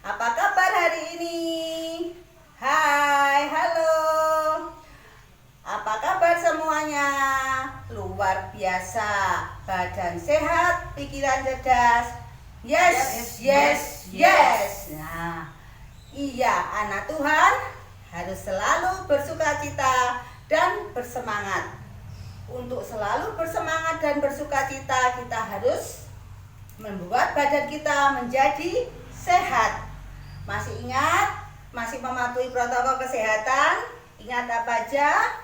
Apa kabar hari ini? Hai, halo. Apa kabar semuanya? Luar biasa. Badan sehat, pikiran cerdas. Yes. Nah, iya, anak Tuhan harus selalu bersukacita dan bersemangat. Untuk selalu bersemangat dan bersukacita, kita harus membuat badan kita menjadi sehat. Masih ingat? Masih mematuhi protokol kesehatan? Ingat apa aja?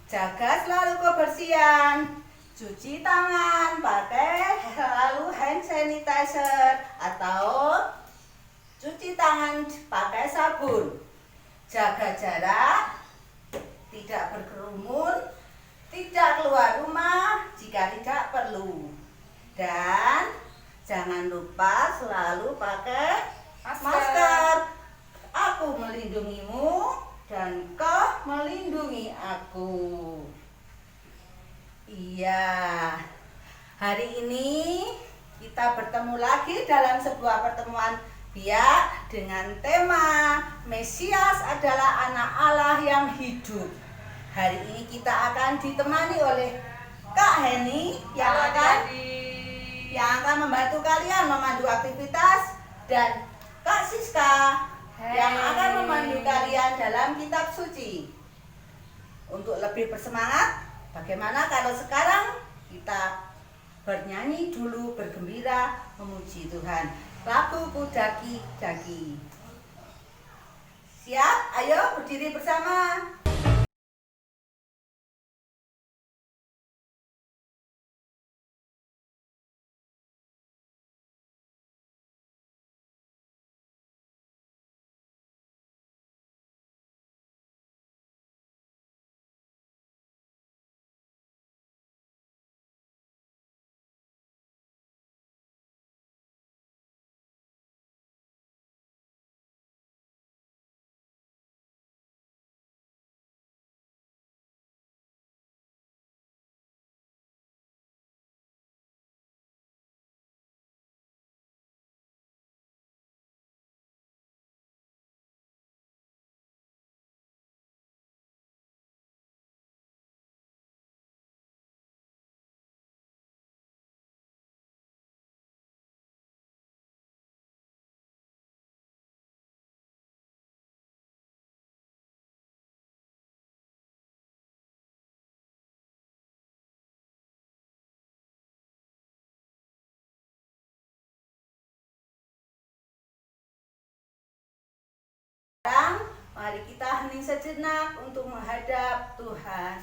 Jaga selalu kebersihan, cuci tangan, pakai selalu hand sanitizer atau cuci tangan pakai sabun. Jaga jarak, tidak berkerumun, tidak keluar rumah jika tidak perlu. Dan jangan lupa selalu pakai masker. Aku melindungimu dan kau melindungi aku. Iya. Hari ini kita bertemu lagi dalam sebuah pertemuan biak dengan tema Mesias adalah anak Allah yang hidup. Hari ini kita akan ditemani oleh Kak Heni yang akan membantu kalian memandu aktivitas, dan Kak Siska yang akan memandu kalian dalam kitab suci. Untuk lebih bersemangat, bagaimana kalau sekarang kita bernyanyi dulu, bergembira, memuji Tuhan. Lagu Daki-Daki. Siap? Ayo berdiri bersama. Sekarang mari kita hening sejenak untuk menghadap Tuhan.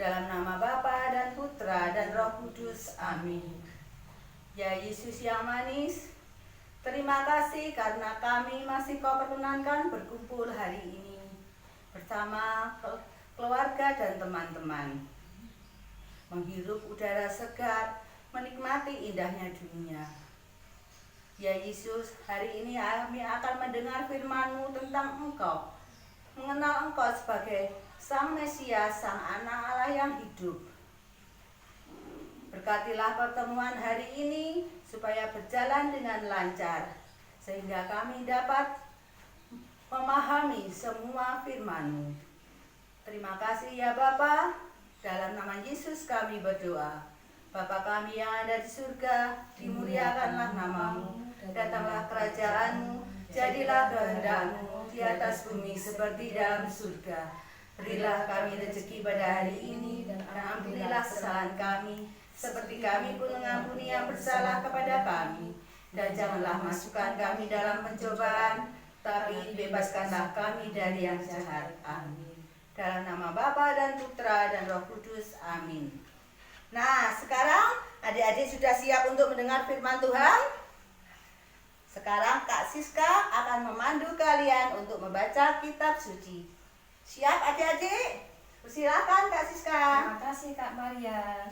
Dalam nama Bapa dan Putra dan Roh Kudus, amin. Ya Yesus yang manis, terima kasih karena kami masih Kau perkenankan berkumpul hari ini bersama keluarga dan teman-teman, menghirup udara segar, menikmati indahnya dunia. Ya Yesus, hari ini kami akan mendengar firman-Mu tentang Engkau, mengenal Engkau sebagai Sang Mesias, Sang Anak Allah yang hidup. Berkatilah pertemuan hari ini supaya berjalan dengan lancar, sehingga kami dapat memahami semua firman-Mu. Terima kasih ya Bapa, dalam nama Yesus kami berdoa. Bapa kami yang ada di surga, dimuliakanlah nama-Mu. Datanglah kerajaan-Mu, jadilah kehendak-Mu di atas bumi seperti dalam surga. Berilah kami rezeki pada hari ini, dan ampunilah kesalahan kami, seperti kami pun mengampuni yang bersalah kepada kami. Dan janganlah masukkan kami dalam pencobaan, tapi bebaskanlah kami dari yang jahat. Amin. Dalam nama Bapa dan Putra dan Roh Kudus, amin. Nah, sekarang adik-adik sudah siap untuk mendengar firman Tuhan? Sekarang Kak Siska akan memandu kalian untuk membaca kitab suci. Siap adik-adik? Silakan Kak Siska. Terima kasih Kak Maria.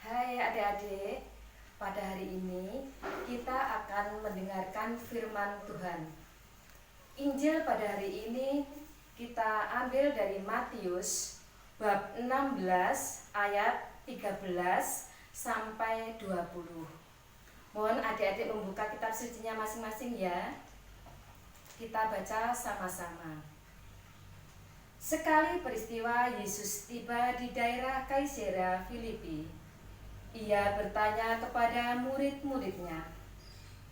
Hai adik-adik, pada hari ini kita akan mendengarkan firman Tuhan. Injil Injil pada hari ini kita ambil dari Matius bab 16 ayat 13 sampai 20. Mohon adik-adik membuka kitab sucinya masing-masing ya. Kita baca sama-sama. Sekali peristiwa Yesus tiba di daerah Kaisarea Filipi. Ia bertanya kepada murid-muridnya,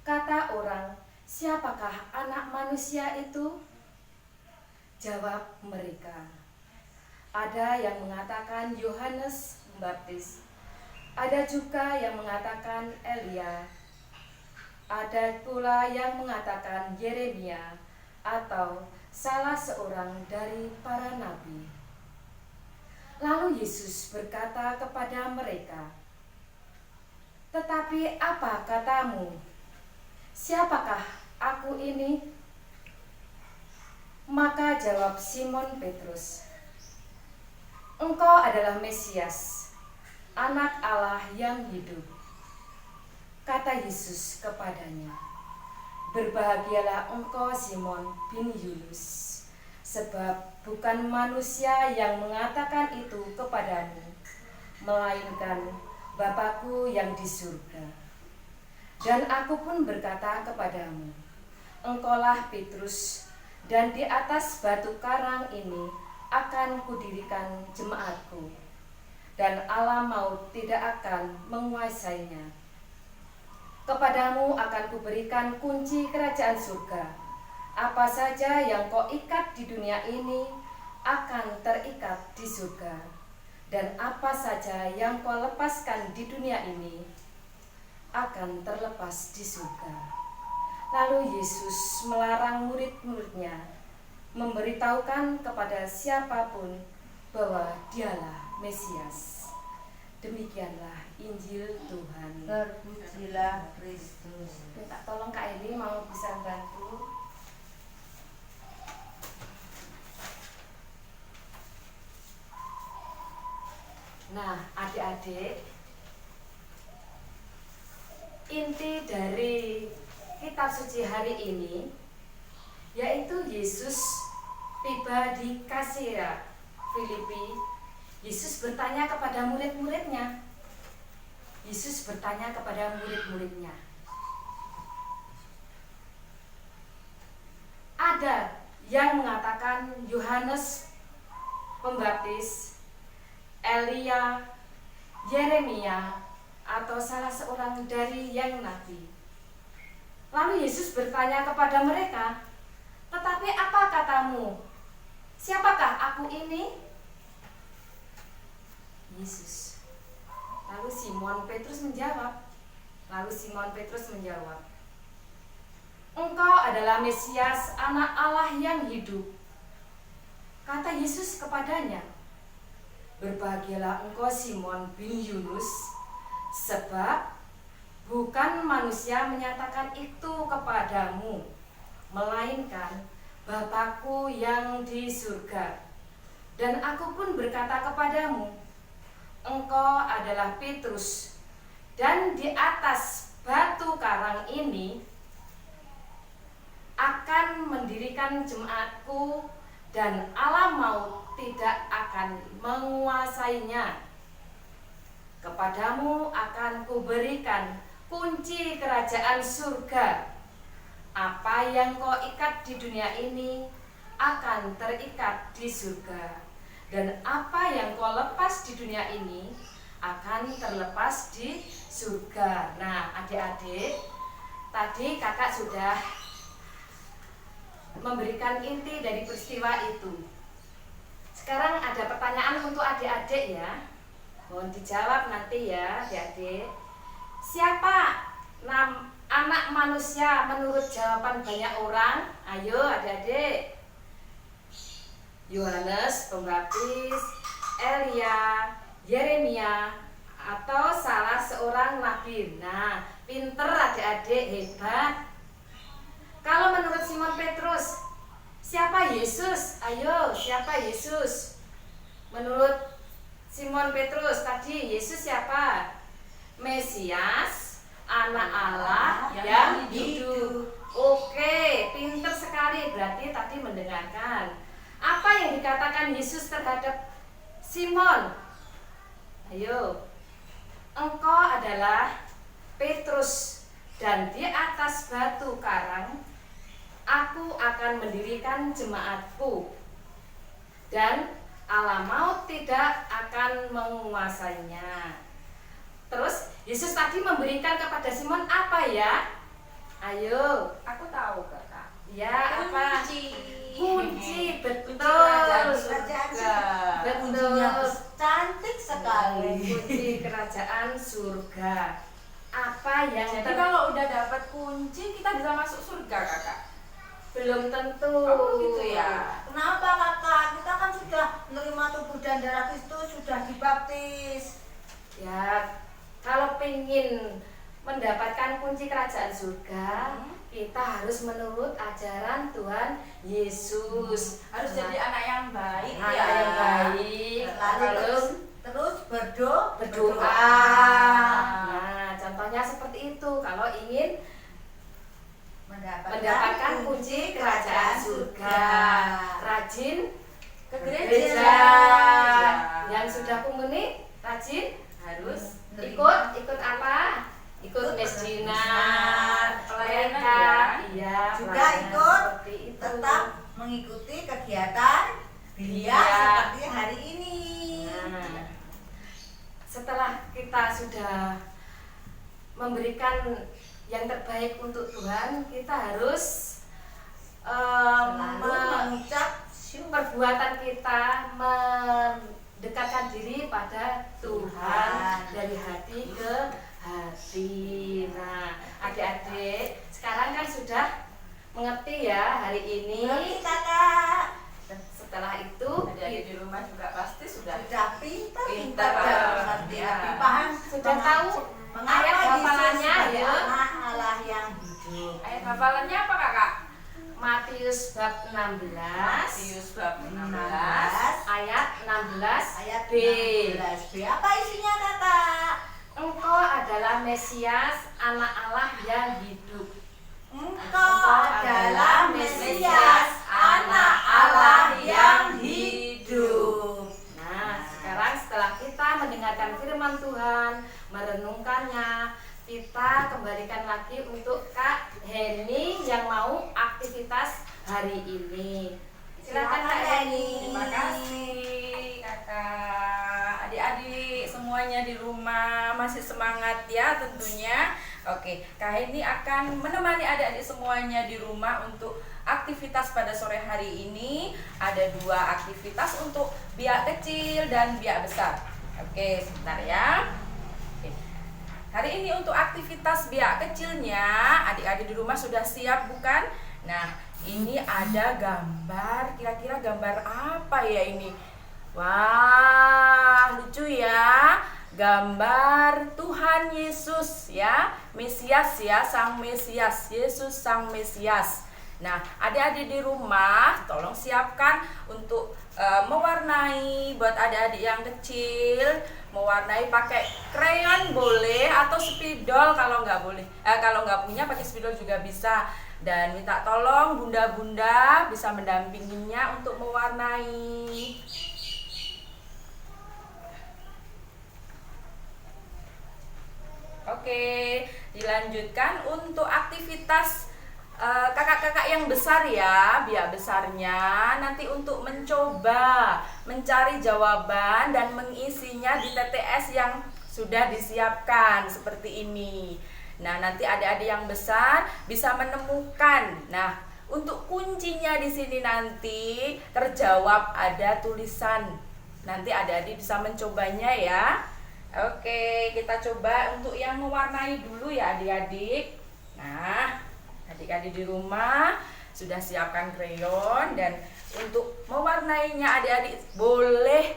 kata orang, siapakah anak manusia itu? Jawab mereka, ada yang mengatakan Yohanes Pembaptis, ada juga yang mengatakan Elia, ada pula yang mengatakan Yeremia atau salah seorang dari para nabi. Lalu Yesus berkata kepada mereka, tetapi apa katamu? Siapakah aku ini? Maka jawab Simon Petrus, engkau adalah Mesias, Anak Allah yang hidup. Kata Yesus kepadanya, berbahagialah engkau Simon bin Yunus, sebab bukan manusia yang mengatakan itu kepadamu, melainkan Bapa-Ku yang di surga. Dan aku pun berkata kepadamu, engkaulah Petrus, dan di atas batu karang ini akan kudirikan jemaatku, dan alam maut tidak akan menguasainya. Kepadamu akan kuberikan kunci kerajaan surga. Apa saja yang kau ikat di dunia ini akan terikat di surga, dan apa saja yang kau lepaskan di dunia ini akan terlepas di surga. Lalu Yesus melarang murid-muridnya memberitahukan kepada siapapun bahwa dialah Mesias. Demikianlah Injil Tuhan. Terpujilah Kristus. Minta tolong Kak Eli mau bisa bantu. Nah, adik-adik, inti dari kitab suci hari ini yaitu Yesus tiba di Kaisarea Filipi. Yesus bertanya kepada murid-muridnya. Yesus bertanya kepada murid-muridnya. Ada yang mengatakan Yohanes Pembaptis, Elia, Yeremia, atau salah seorang dari yang nabi. Lalu Yesus bertanya kepada mereka, tetapi apa katamu? Siapakah aku ini? Yesus. Lalu Simon Petrus menjawab. Engkau adalah Mesias, Anak Allah yang hidup. Kata Yesus kepadanya, berbahagialah engkau Simon bin Yunus, sebab bukan manusia menyatakan itu kepadamu, melainkan Bapa-Ku yang di surga. Dan aku pun berkata kepadamu, engkau adalah Petrus, dan di atas batu karang ini akan mendirikan jemaatku, dan alam maut tidak akan menguasainya. Kepadamu akan kuberikan kunci kerajaan surga. Apa yang kau ikat di dunia ini akan terikat di surga, dan apa yang kau lepas di dunia ini akan terlepas di surga. Nah, adik-adik, tadi kakak sudah memberikan inti dari peristiwa itu. Sekarang ada pertanyaan untuk adik-adik ya. Mohon dijawab nanti ya adik-adik. Siapa anak manusia menurut jawaban banyak orang? Ayo adik-adik. Yohanes Pembaptis, Elia, Yeremia, atau salah seorang nabi. Nah, pinter adik-adik, hebat. Kalau menurut Simon Petrus, siapa Yesus? Ayo, siapa Yesus? Menurut Simon Petrus tadi, Yesus siapa? Mesias, Anak Allah yang hidup. Oke, pinter sekali, berarti tadi mendengarkan. Apa yang dikatakan Yesus terhadap Simon? Ayo, engkau adalah Petrus, dan di atas batu karang aku akan mendirikan jemaatku, dan Allah maut tidak akan menguasainya. Terus Yesus tadi memberikan kepada Simon apa ya? Ayo, Aku tahu kakak. ya apa? Kunci, betul. kerajaan Kerajaan surga. Kuncinya Betul. cantik sekali. Kunci kerajaan surga. Apa yang Jadi kalau udah dapat kunci kita bisa masuk surga kakak. belum tentu? Oh gitu ya. Kenapa kakak? Kita kan sudah menerima tubuh dan darah Kristus, sudah dibaptis. Ya, kalau pengen mendapatkan kunci kerajaan surga, kita harus menurut ajaran Tuhan Yesus. Harus jadi anak yang baik anak ya. yang baik. Lalu terus berdoa. Nah, contohnya seperti itu. Kalau ingin mendapatkan kunci kerajaan surga, rajin Ke gereja. gereja. Yang sudah komuni rajin Harus ikut apa? Ikut mesdinar, pelayanan mereka, ya. iya, Juga pelayanan ikut, seperti itu. tetap mengikuti kegiatan Iya. seperti hari ini. Nah, setelah kita sudah memberikan yang terbaik untuk Tuhan, kita harus Selalu mengucap syukur. perbuatan kita mendekatkan diri pada Tuhan dari hati ke hati. Nah, adik-adik sekarang kan sudah mengerti ya hari ini. Ngerti, kakak. Setelah itu Adik-adik di rumah juga pasti sudah Sudah pintar Pintar, mengerti, ya. lebih paham, sudah tahu mengapa ayat Yesus hafalannya sebagai ya. anak Allah yang hidup. Ayat hafalannya apa kakak? Matius bab 16 Matius bab 16 ayat 16 Ayat B. 16b. Apa isinya, kakak? Engkau adalah Mesias, anak Allah yang hidup. Engkau adalah Mesias, anak Allah yang hidup. Nah, sekarang setelah kita mendengarkan firman Tuhan, merenungkannya, kita kembalikan lagi untuk Kak Heni yang mau aktivitas hari ini. Silakan Kak Heni. Terima kasih kakak. Adik-adik semuanya di rumah masih semangat ya tentunya. Oke, Kak Heni akan menemani adik-adik semuanya di rumah untuk aktivitas pada sore hari ini. Ada 2 aktivitas untuk biak kecil dan biak besar. Oke, sebentar ya. Oke. Hari ini untuk aktivitas biak kecilnya, adik-adik di rumah sudah siap bukan? Nah, ini ada gambar, kira-kira gambar apa ya ini? Wah, lucu ya. Gambar Tuhan Yesus ya, Mesias ya, Sang Mesias, Yesus Sang Mesias. Nah, adik-adik di rumah tolong siapkan untuk mewarnai buat adik-adik yang kecil, mewarnai pakai krayon boleh atau spidol kalau nggak boleh. Kalau nggak punya pakai spidol juga bisa. Dan minta tolong bunda-bunda bisa mendampinginya untuk mewarnai. Oke, dilanjutkan untuk aktivitas kakak-kakak yang besar ya, biak besarnya nanti untuk mencoba mencari jawaban dan mengisinya di TTS yang sudah disiapkan seperti ini. Nah, nanti adik-adik yang besar bisa menemukan. Nah, untuk kuncinya di sini nanti terjawab ada tulisan. Nanti adik-adik bisa mencobanya ya. Oke, kita coba untuk yang mewarnai dulu ya adik-adik. Nah, adik-adik di rumah sudah siapkan krayon dan untuk mewarnainya adik-adik boleh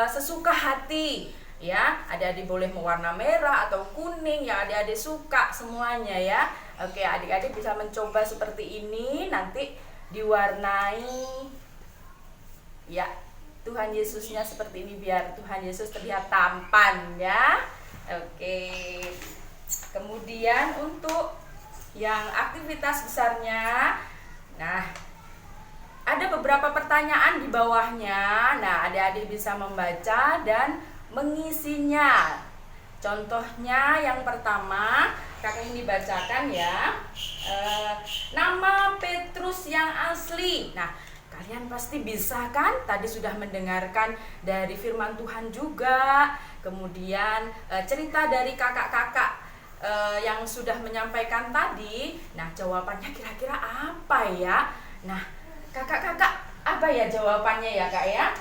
sesuka hati ya. Adik-adik boleh mewarna merah atau kuning yang adik-adik suka semuanya ya. Oke, adik-adik bisa mencoba seperti ini nanti diwarnai ya. Tuhan Yesusnya seperti ini biar Tuhan Yesus terlihat tampan ya. Oke. Kemudian untuk yang aktivitas besarnya. Nah, ada beberapa pertanyaan di bawahnya. Nah, adik-adik bisa membaca dan mengisinya. Contohnya yang pertama, kakak ini bacakan ya. Nama Petrus yang asli. Nah, kalian pasti bisa kan? Tadi sudah mendengarkan dari firman Tuhan juga. Kemudian cerita dari kakak-kakak yang sudah menyampaikan tadi. Nah, jawabannya kira-kira apa ya? Nah, kakak-kakak apa ya jawabannya ya kak ya?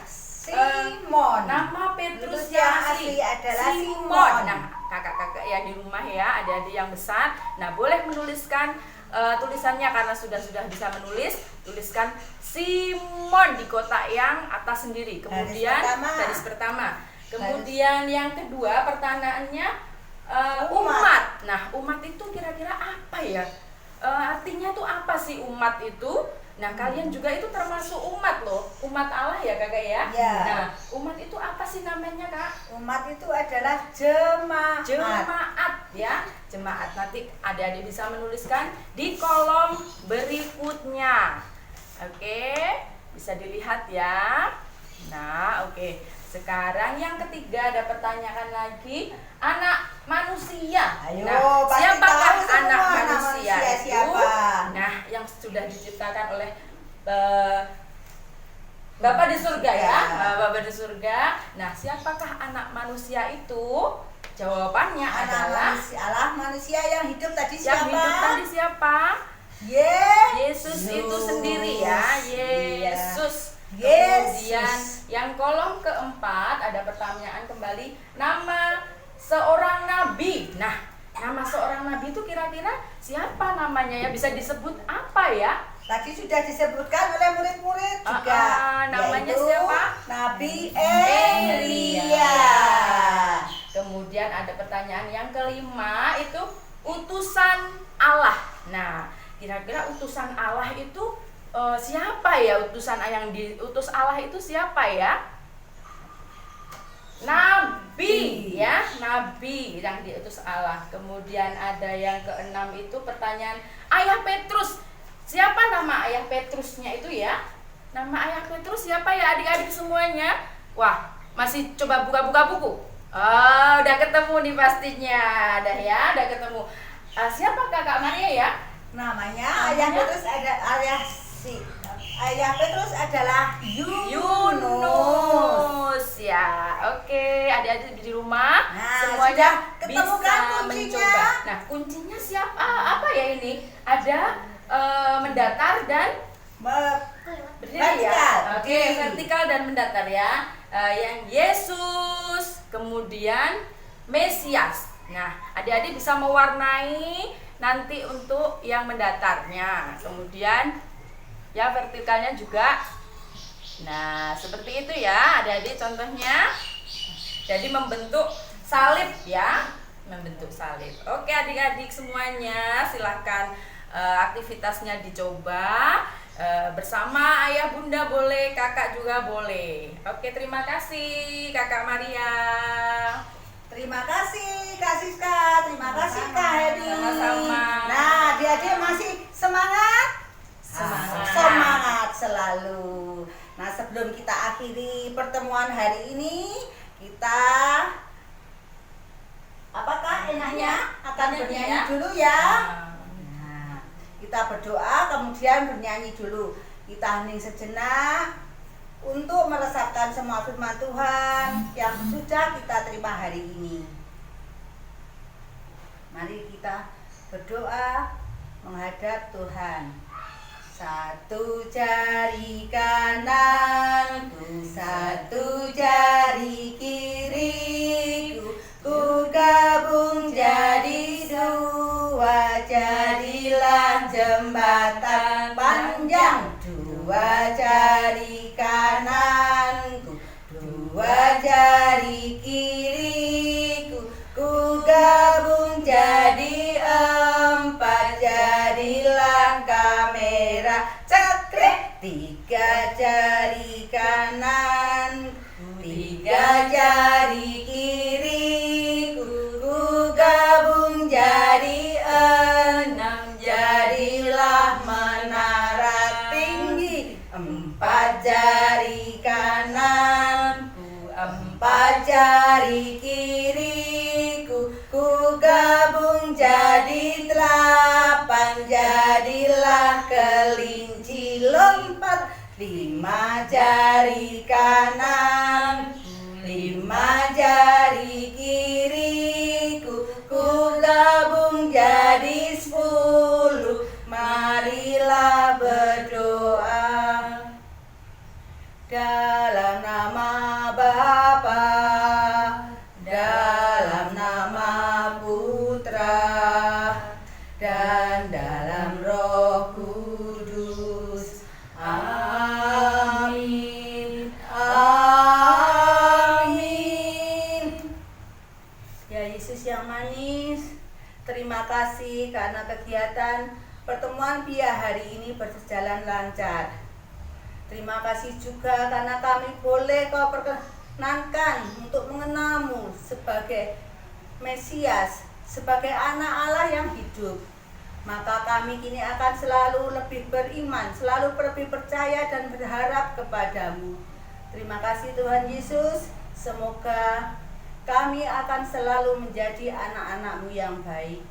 Simon. Nama Petrus Petrus yang asli adalah Simon. Nah, kakak-kakak ya di rumah ya, adik-adik yang besar. Nah, boleh menuliskan tulisannya karena sudah bisa menulis. Tuliskan Simon di kotak yang atas sendiri. Kemudian garis pertama. Kemudian yang kedua pertanyaannya umat. Nah, umat itu kira-kira apa ya? Artinya tuh apa sih umat itu? Nah, kalian juga itu termasuk umat loh, umat Allah ya kakak ya. Ya. Nah, umat itu apa sih namanya kak? Umat itu adalah jemaat. Jemaat ya, jemaat. Nanti adik-adik bisa menuliskan di kolom berikutnya. Oke, bisa dilihat ya. Nah, oke. Sekarang yang ketiga ada pertanyaan lagi, anak manusia. Ayo, Nah, pasti siapakah tahu semua anak anak manusia manusia itu? siapa? Nah, yang sudah diciptakan oleh Bapa di surga ya, Bapa di surga. Nah, siapakah anak manusia itu? Jawabannya adalah Allah manusia yang hidup tadi yang siapa? hidup tadi siapa? Yesus itu sendiri ya, Yesus. Kemudian yang kolom keempat ada pertanyaan kembali, nama seorang nabi. Nah, nama seorang nabi itu kira-kira siapa namanya ya? Bisa disebut apa ya? Tadi sudah disebutkan oleh murid-murid juga. Namanya yaitu siapa? Nabi Elia. Kemudian ada pertanyaan yang kelima itu utusan Allah. Nah, kira-kira utusan Allah itu siapa ya? Utusan yang diutus Allah itu siapa ya? Nabi ya, nabi yang diutus Allah. Kemudian ada yang keenam itu pertanyaan ayah Petrus. Siapa nama ayah Petrusnya itu ya? Nama ayah Petrus siapa ya adik-adik semuanya? Wah, masih coba buka-buka buku. Oh, udah ketemu nih pastinya. Dah ya, udah ketemu. Siapa kakak Maria ya? Namanya ayah Petrus ayah Petrus adalah Yunus ya. Oke, adik-adik di rumah semuanya ketemu bisa kan kuncinya? mencoba. Nah, kuncinya siapa? Apa ya ini? Ada mendatar dan berdiri ya. Oke, vertikal dan mendatar ya. Yang Yesus, kemudian Mesias. Nah, adik-adik bisa mewarnai nanti untuk yang mendatarnya. Kemudian ya vertikalnya juga. Nah, seperti itu ya adik-adik contohnya. Jadi membentuk salib ya, membentuk salib. Oke adik-adik semuanya, silahkan aktivitasnya dicoba bersama ayah bunda boleh, kakak juga boleh. Oke, terima kasih kakak Maria. Terima kasih Kak Siska, terima kasih Kak Hedi. Sama-sama. Nah, adik-adik masih semangat? Semangat selalu. Nah, sebelum kita akhiri pertemuan hari ini, kita apakah enaknya akan bernyanyi dulu ya? Nah, kita berdoa kemudian bernyanyi dulu. Kita hening sejenak untuk meresapkan semua firman Tuhan yang sudah kita terima hari ini. Mari kita berdoa menghadap Tuhan. Satu jari kananku, satu jari kiriku, ku gabung jadi dua, jadilah jembatan panjang. Dua jari kananku, dua jari kiriku, ku gabung jadi empat, jadilah kamera cekrek. Tiga jari kanan, tiga jari kiriku, ku gabung jadi enam, Empat jari kananku, empat jari kiriku, ku gabung jadi 8, jadilah kelinci lompat. 5 jari kanan, 5 jari kiriku, ku gabung jadi 10. Marilah berdoa. Dalam nama Bapa, dalam nama Putra, dan dalam Roh Kudus. Amin. Amin. Ya Yesus yang manis, terima kasih karena kegiatan pertemuan Pia hari ini berjalan lancar. Terima kasih juga karena kami boleh Kau perkenankan untuk mengenalmu sebagai Mesias, sebagai anak Allah yang hidup. Maka kami kini akan selalu lebih beriman, selalu lebih percaya dan berharap kepadamu. Terima kasih Tuhan Yesus. Semoga kami akan selalu menjadi anak-anak-Mu yang baik.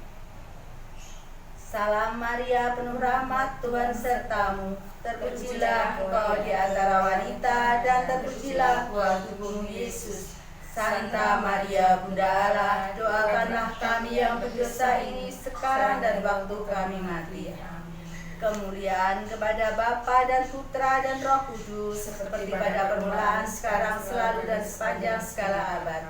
Salam Maria, penuh rahmat, Tuhan sertamu. Terpujilah Engkau di antara wanita, dan terpujilah buah tubuhmu Yesus. Santa Maria, Bunda Allah, doakanlah kami yang berdosa ini sekarang dan waktu kami mati. Kemuliaan kepada Bapa dan Putra dan Roh Kudus, seperti pada permulaan, sekarang, selalu, dan sepanjang segala abad.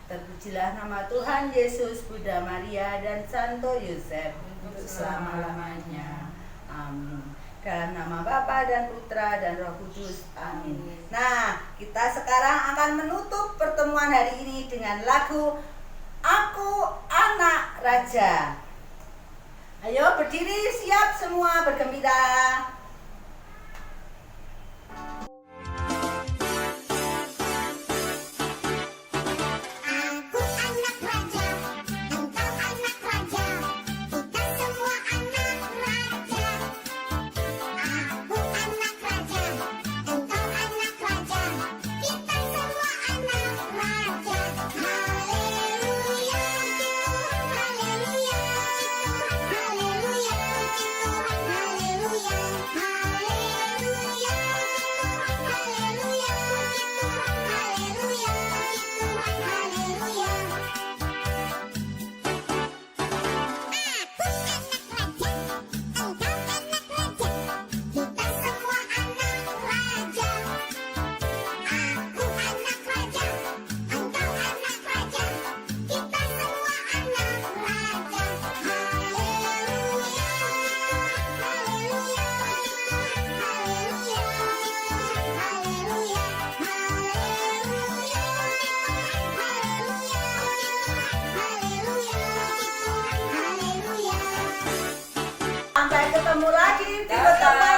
Terpujilah nama Tuhan Yesus, Bunda Maria, dan Santo Yosef, untuk selama-lamanya. Amin. Dalam nama Bapa dan Putra dan Roh Kudus. Amin. Nah, kita sekarang akan menutup pertemuan hari ini dengan lagu Aku Anak Raja. Ayo berdiri, siap semua bergembira. Sampai ketemu lagi di pertemuan